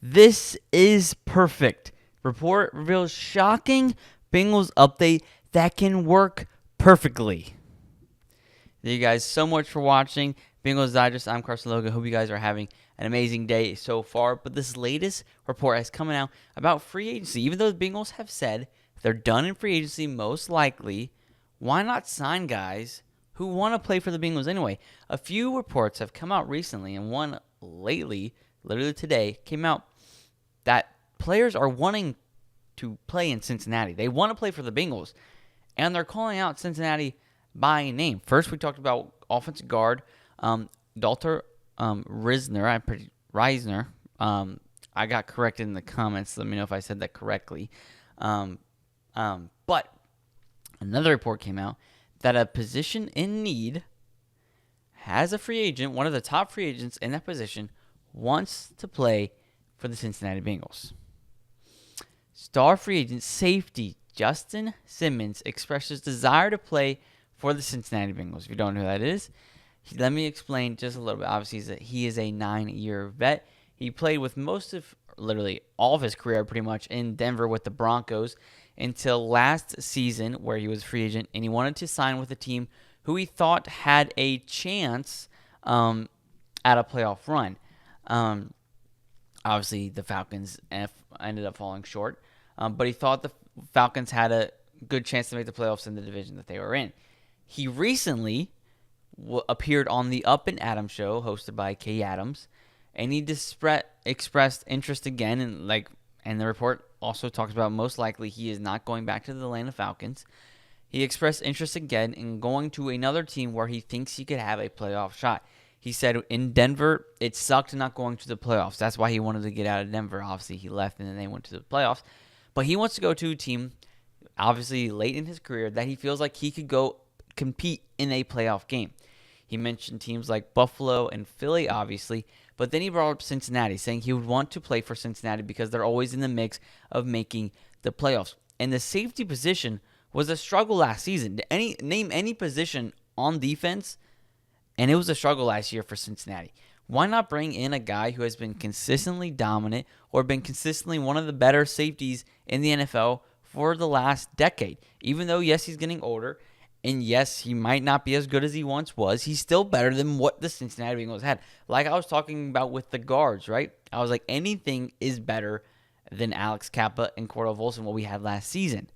This is perfect. Report reveals shocking Bengals update that can work perfectly. Thank you guys so much for watching Bengals Digest. I'm Carson Lokey. Hope you guys are having an amazing day so far. But this latest report has come out about free agency. Even though the Bengals have said they're done in free agency, most likely, why not sign guys who want to play for the Bengals anyway? A few reports have come out recently, and one lately, literally today, came out that players are wanting to play in Cincinnati. They want to play for the Bengals, and they're calling out Cincinnati by name. First, we talked about offensive guard Dalter Reisner. I got corrected in the comments. Let me know if I said that correctly. But another report came out that a position in need has a free agent, one of the top free agents in that position, wants to play for the Cincinnati Bengals. Star free agent safety Justin Simmons expresses desire to play for the Cincinnati Bengals. If you don't know who that is, let me explain just a little bit. Obviously, he is a 9-year vet. He played with literally all of his career pretty much in Denver with the Broncos until last season where he was a free agent, and he wanted to sign with a team who he thought had a chance at a playoff run. Obviously, the Falcons ended up falling short, but he thought the Falcons had a good chance to make the playoffs in the division that they were in. He recently appeared on the Up and Adams show hosted by Kay Adams, and he expressed interest again. And the report also talks about most likely he is not going back to the Atlanta Falcons. He expressed interest again in going to another team where he thinks he could have a playoff shot. He said in Denver, it sucked not going to the playoffs. That's why he wanted to get out of Denver. Obviously, he left and then they went to the playoffs. But he wants to go to a team, obviously late in his career, that he feels like he could go compete in a playoff game. He mentioned teams like Buffalo and Philly, obviously, but then he brought up Cincinnati, saying he would want to play for Cincinnati because they're always in the mix of making the playoffs. And the safety position was a struggle last season. Name any position on defense, and it was a struggle last year for Cincinnati. Why not bring in a guy who has been consistently dominant or been consistently one of the better safeties in the NFL for the last decade? Even though, yes, he's getting older, and yes, he might not be as good as he once was, he's still better than what the Cincinnati Bengals had. Like I was talking about with the guards, right? I was like, anything is better than Alex Kappa and Cordell Volson, what we had last season.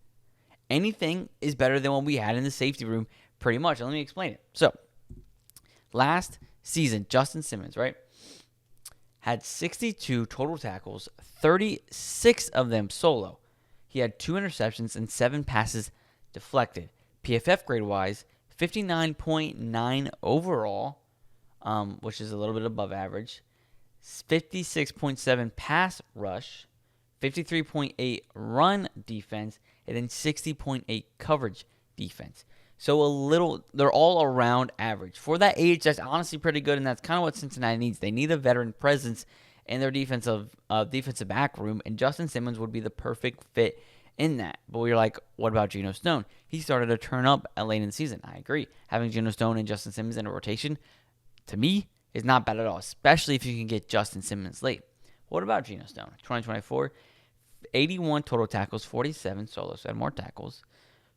Anything is better than what we had in the safety room, pretty much. And let me explain it. So, last season, Justin Simmons, right, had 62 total tackles, 36 of them solo. He had 2 interceptions and 7 passes deflected. PFF grade-wise, 59.9 overall, which is a little bit above average, 56.7 pass rush, 53.8 run defense, and then 60.8 coverage defense. So they're all around average. For that age, that's honestly pretty good, and that's kind of what Cincinnati needs. They need a veteran presence in their defensive back room, and Justin Simmons would be the perfect fit in that. But we were like, what about Geno Stone? He started to turn up late in the season. I agree. Having Geno Stone and Justin Simmons in a rotation, to me, is not bad at all, especially if you can get Justin Simmons late. What about Geno Stone? 2024, 81 total tackles, 47 solos, had more tackles,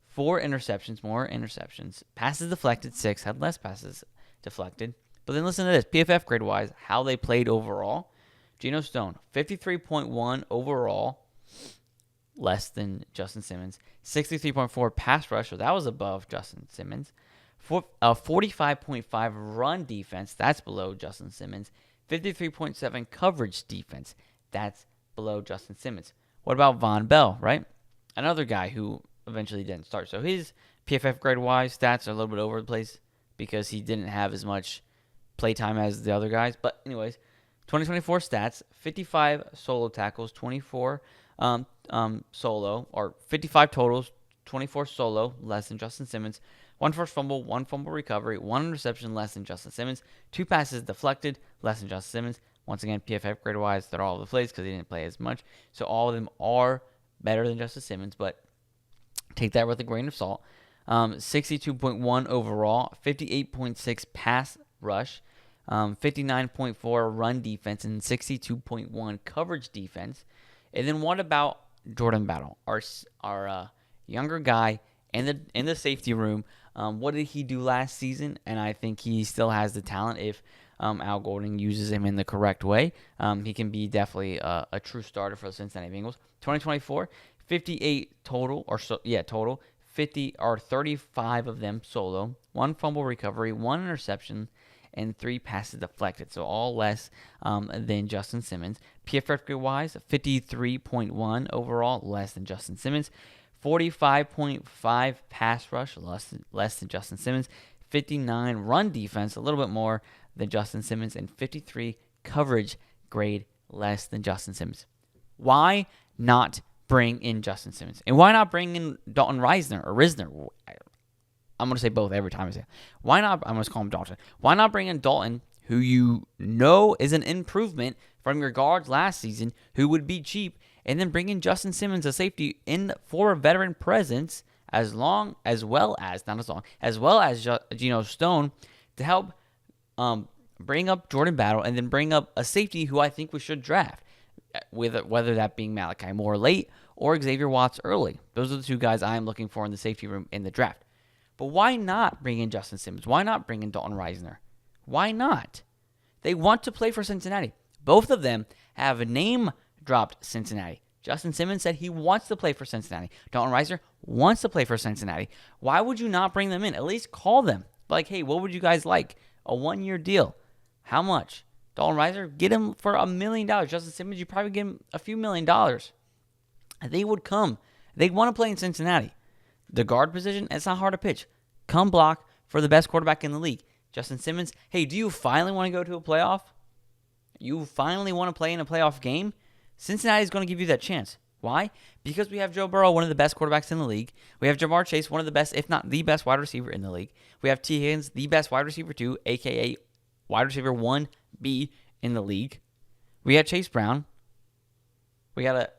4 interceptions, more interceptions, passes deflected, 6, had less passes deflected. But then listen to this, PFF grade-wise, how they played overall. Geno Stone, 53.1 overall, less than Justin Simmons. 63.4 pass rush, so that was above Justin Simmons. 45.5 run defense, that's below Justin Simmons. 53.7 coverage defense, that's below Justin Simmons. What about Von Bell, right? Another guy who eventually didn't start. So his PFF grade-wise stats are a little bit over the place because he didn't have as much playtime as the other guys. But anyways, 2024 stats, 55 solo tackles, 24 solo, or 55 totals, 24 solo, less than Justin Simmons. 1 forced fumble, 1 fumble recovery, 1 interception, less than Justin Simmons. 2 passes deflected, less than Justin Simmons. Once again, PFF grade-wise, they're all over the place because he didn't play as much. So all of them are better than Justin Simmons, but take that with a grain of salt. 62.1 overall, 58.6 pass rush, 59.4 run defense, and 62.1 coverage defense. And then what about Jordan Battle, our younger guy in the safety room? What did he do last season? And I think he still has the talent if Al Golden uses him in the correct way. He can be definitely a true starter for the Cincinnati Bengals. 2024, 58 total, total. 50 or 35 of them solo, 1 fumble recovery, 1 interception, and 3 passes deflected. So all less than Justin Simmons. PFF wise, 53.1 overall, less than Justin Simmons. 45.5 pass rush, less than Justin Simmons. 59 run defense, a little bit more than Justin Simmons. And 53 coverage grade, less than Justin Simmons. Why not bring in Justin Simmons? And why not bring in Dalton Risner or Risner? I'm going to say both every time I say it. Why not? I'm going to call him Dalton. Why not bring in Dalton, who you know is an improvement from your guards last season, who would be cheap, and then bring in Justin Simmons, a safety, in for a veteran presence, as well as Geno Stone, to help bring up Jordan Battle, and then bring up a safety who I think we should draft, whether that being Malachi Moore late or Xavier Watts early. Those are the 2 guys I am looking for in the safety room in the draft. But why not bring in Justin Simmons? Why not bring in Dalton Risner? Why not? They want to play for Cincinnati. Both of them have name-dropped Cincinnati. Justin Simmons said he wants to play for Cincinnati. Dalton Risner wants to play for Cincinnati. Why would you not bring them in? At least call them. Like, hey, what would you guys like? A 1-year deal. How much? Dalton Risner, get him for $1 million. Justin Simmons, you probably get him a few $1 million. They would come. They want to play in Cincinnati. The guard position, it's not hard to pitch. Come block for the best quarterback in the league. Justin Simmons, hey, do you finally want to go to a playoff? You finally want to play in a playoff game? Cincinnati's going to give you that chance. Why? Because we have Joe Burrow, one of the best quarterbacks in the league. We have Jamar Chase, one of the best, if not the best wide receiver in the league. We have T. Higgins, the best wide receiver 2, a.k.a. wide receiver 1B in the league. We have Chase Brown. We got a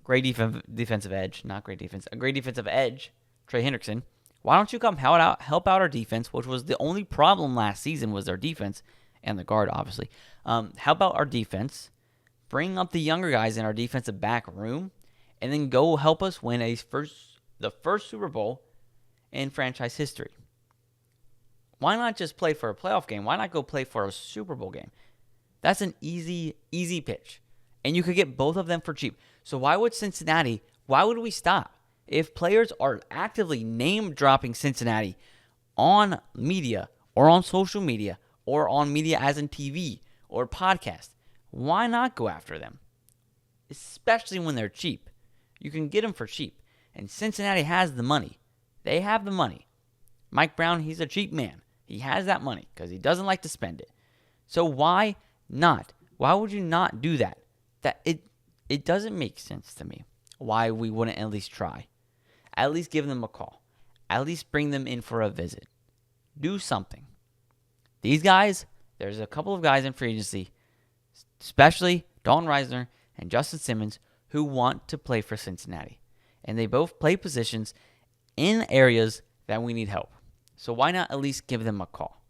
great defensive edge. Not great defense. A great defensive edge, Trey Hendrickson. Why don't you come help out our defense, which was the only problem last season was their defense and the guard, obviously. Help out our defense. Bring up the younger guys in our defensive back room, and then go help us win the first Super Bowl in franchise history. Why not just play for a playoff game? Why not go play for a Super Bowl game? That's an easy pitch. And you could get both of them for cheap. So why would we stop? If players are actively name-dropping Cincinnati on media or on social media or on media as in TV or podcast, why not go after them? Especially when they're cheap. You can get them for cheap. And Cincinnati has the money. They have the money. Mike Brown, he's a cheap man. He has that money because he doesn't like to spend it. So why not? Why would you not do that? It doesn't make sense to me why we wouldn't at least try. At least give them a call. At least bring them in for a visit. Do something. These guys, there's a couple of guys in free agency, especially Dalton Risner and Justin Simmons, who want to play for Cincinnati. And they both play positions in areas that we need help. So why not at least give them a call?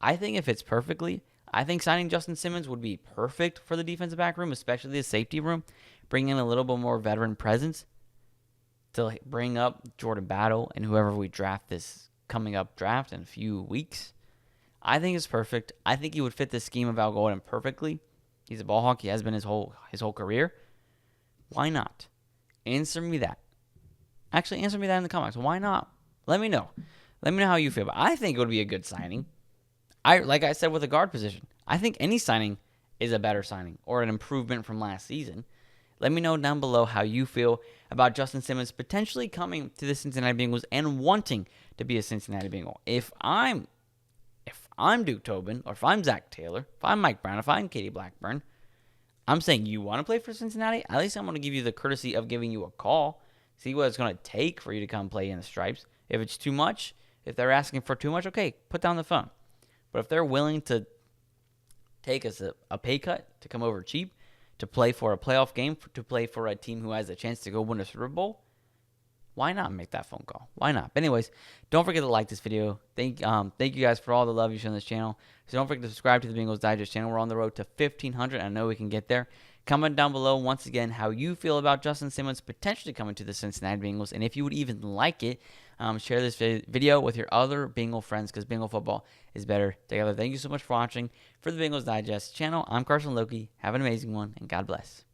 I think if it's perfectly, I think signing Justin Simmons would be perfect for the defensive back room, especially the safety room. Bring in a little bit more veteran presence to bring up Jordan Battle and whoever we draft this coming up draft in a few weeks. I think it's perfect. I think he would fit the scheme of Al Golden perfectly. He's a ball hawk. He has been his whole career. Why not? Answer me that. Actually, answer me that in the comments. Why not? Let me know. Let me know how you feel. But I think it would be a good signing. Like I said with the guard position, I think any signing is a better signing or an improvement from last season. Let me know down below how you feel about Justin Simmons potentially coming to the Cincinnati Bengals and wanting to be a Cincinnati Bengal. If I'm Duke Tobin, or if I'm Zach Taylor, if I'm Mike Brown, if I'm Katie Blackburn, I'm saying you want to play for Cincinnati, at least I'm going to give you the courtesy of giving you a call, see what it's going to take for you to come play in the Stripes. If it's too much, if they're asking for too much, okay, put down the phone. But if they're willing to take a pay cut to come over cheap, to play for a playoff game, to play for a team who has a chance to go win a Super Bowl, why not make that phone call? Why not? But anyways, don't forget to like this video. Thank you guys for all the love you show on this channel. So don't forget to subscribe to the Bengals Digest channel. We're on the road to 1,500. I know we can get there. Comment down below once again how you feel about Justin Simmons potentially coming to the Cincinnati Bengals, and if you would even like it. Share this video with your other Bengal friends because Bengal football is better together. Thank you so much for watching. For the Bengals Digest channel, I'm Carson Lokey. Have an amazing one, and God bless.